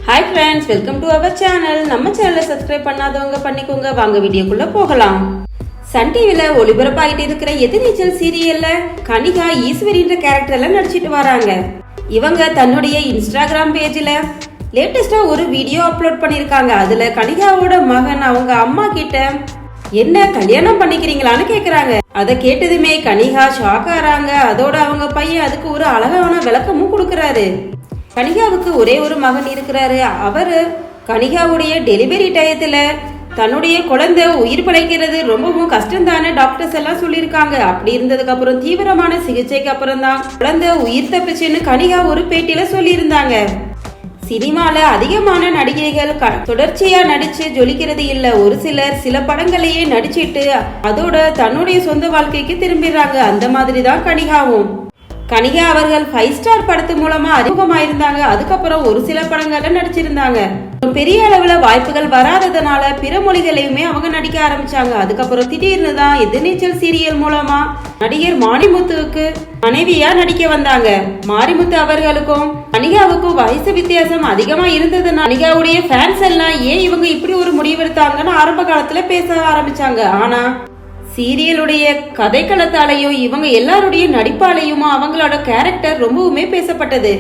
Hi friends, welcome to our channel. நம்ம சேனலை subscribe பண்ணாதவங்க பண்ணிக்கோங்க. வாங்க வீடியோக்குள்ள போகலாம். சன் டிவில ஒளிபரப்பாகிட்டு இருக்கிற எதிர்நீச்சல் சீரியல்ல கனிகா ஈஸ்வரின்ற கேரக்டர்ல நடிச்சிட்டு வராங்க. இவங்க தன்னுடைய இன்ஸ்டாகிராம் பேஜ்ல லேட்டஸ்டா ஒரு வீடியோ அப்லோட் பண்ணிருக்காங்க. அதுல கனிகாவோட மகன் அவங்க அம்மா கிட்ட என்ன கல்யாணம் பண்ணிக்கிறீங்களான்னு கேக்குறாங்க. அதை கேட்டதுமே கனிகா ஷாக் ஆறாங்க. அதோட அவங்க பையன் அதுக்கு ஒரு அழகான விளக்கமும் கொடுக்கறாரு. கனிகாவுக்கு ஒரே ஒரு மகன் இருக்கிறாரு. அவரு கனிகாவுடைய டெலிவரி டயத்துல தன்னுடைய குழந்தை உயிர் பிழைக்கிறது ரொம்பவும் கஷ்டம் தானே டாக்டர்ஸ் எல்லாம் சொல்லியிருக்காங்க. அப்படி இருந்ததுக்கு அப்புறம் தீவிரமான சிகிச்சைக்கு அப்புறம் தான் குழந்தை உயிர் தப்பிச்சுன்னு கனிகா ஒரு பேட்டியில சொல்லியிருந்தாங்க. சினிமால அதிகமான நடிகைகள் தொடர்ச்சியா நடிச்சு ஜொலிக்கிறது இல்ல. ஒரு சிலர் சில படங்களையே நடிச்சிட்டு அதோட தன்னுடைய சொந்த வாழ்க்கைக்கு திரும்பிடுறாங்க. அந்த மாதிரி தான் கனிகாவும். கனிகா அவர்கள் 5 ஸ்டார் படத்து மூலமா அறிமுகமாயிருந்தாங்க. அதுக்கப்புறம் ஒரு சில படங்கள்ல நடிச்சிருந்தாங்க. பெரிய அளவுல வாய்ப்புகள் வராததுனால பிற மொழிகளையுமே அவங்க நடிக்க ஆரம்பிச்சாங்க. அதுக்கப்புறம் திடீர்னு தான் எதிர்நீச்சல் சீரியல் மூலமா நடிகர் மாரிமுத்துவுக்கு மனைவியா நடிக்க வந்தாங்க. மாரிமுத்து அவர்களுக்கும் கனிகாவுக்கும் வயசு வித்தியாசம் அதிகமா இருந்ததுனால கனிகாவுடைய ஃபேன்ஸ் எல்லாம் ஏன் இவங்க இப்படி ஒரு முடிவெடுத்தாங்கன்னு ஆரம்ப காலத்துல பேச ஆரம்பிச்சாங்க. ஆனா சீரியலுடைய கதைக்களத்தாலையும் இவங்க எல்லாருடைய நடிப்பாலையும் அவங்களோட கேரக்டர் ரொம்பவுமே பேசப்பட்டது.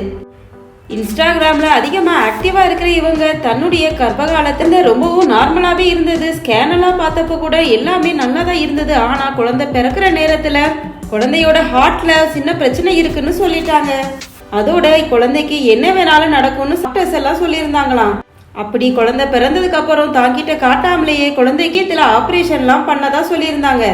இன்ஸ்டாகிராம்ல அதிகமா ஆக்டிவா இருக்கிற இவங்க தன்னுடைய கர்ப்பகாலத்துல ரொம்பவும் நார்மலாவே இருந்தது. ஸ்கேன் எல்லாம் பார்த்தப்ப கூட எல்லாமே நல்லாதான் இருந்தது. ஆனா குழந்தை பிறக்கிற நேரத்துல குழந்தையோட ஹார்ட்ல சின்ன பிரச்சனை இருக்குன்னு சொல்லிட்டாங்க. அதோட குழந்தைக்கு என்ன வேணாலும் நடக்கும்னு டாக்டர்ஸ் எல்லாம் சொல்லியிருந்தாங்களாம். அப்படி குழந்தை பிறந்ததுக்கு அப்புறம் தாங்கிட்ட காட்டாமலேயே குழந்தைக்கு இதுல ஆபரேஷன்லாம் பண்ணதா சொல்லியிருந்தாங்க.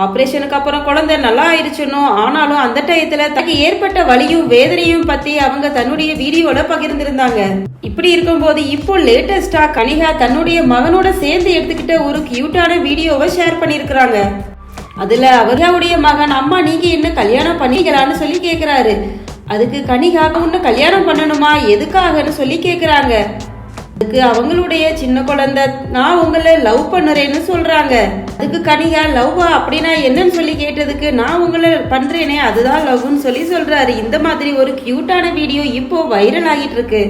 ஆபரேஷனுக்கு அப்புறம் குழந்தை நல்லா ஆயிடுச்சுன்னு ஆனாலும் அந்த டயத்துல தனக்கு ஏற்பட்ட வலியும் வேதனையும் பத்தி அவங்க தன்னுடைய வீடியோட பகிர்ந்திருந்தாங்க. இப்படி இருக்கும்போது இப்போ லேட்டஸ்டா கனிகா தன்னுடைய மகனோட சேர்ந்து எடுத்துக்கிட்ட ஒரு கியூட்டான வீடியோவை ஷேர் பண்ணிருக்கிறாங்க. அதுல அவருடைய மகன் அம்மா நீங்க என்ன கல்யாணம் பண்ணிக்கலான்னு சொல்லி கேக்குறாரு. அதுக்கு கனிகா ஒன்னு கல்யாணம் பண்ணணுமா எதுக்காகன்னு சொல்லி கேக்குறாங்க. அதுக்கு அவங்களுடைய சின்ன குழந்தை நான் உங்களை லவ் பண்ணுறேன்னு சொல்றாங்க. அதுக்கு கனிகா லவ்வா அப்படின்னா என்னன்னு சொல்லி கேட்டதுக்கு நான் உங்களை பண்றேனே அதுதான் லவ்னு சொல்லி சொல்றாரு. இந்த மாதிரி ஒரு கியூட்டான வீடியோ இப்போ வைரல் ஆகிட்டு இருக்கு.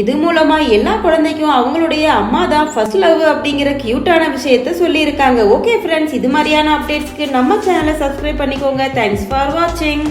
இது மூலமா எல்லா குழந்தைக்கும் அவங்களுடைய அம்மா தான் ஃபர்ஸ்ட் லவ் அப்படிங்கிற கியூட்டான விஷயத்த சொல்லி இருக்காங்க. ஓகே ஃப்ரெண்ட்ஸ், இது மாதிரியான அப்டேட்ஸ்க்கு நம்ம சேனலை சப்ஸ்கிரைப் பண்ணிக்கோங்க. தேங்க்ஸ் ஃபார் வாட்சிங்.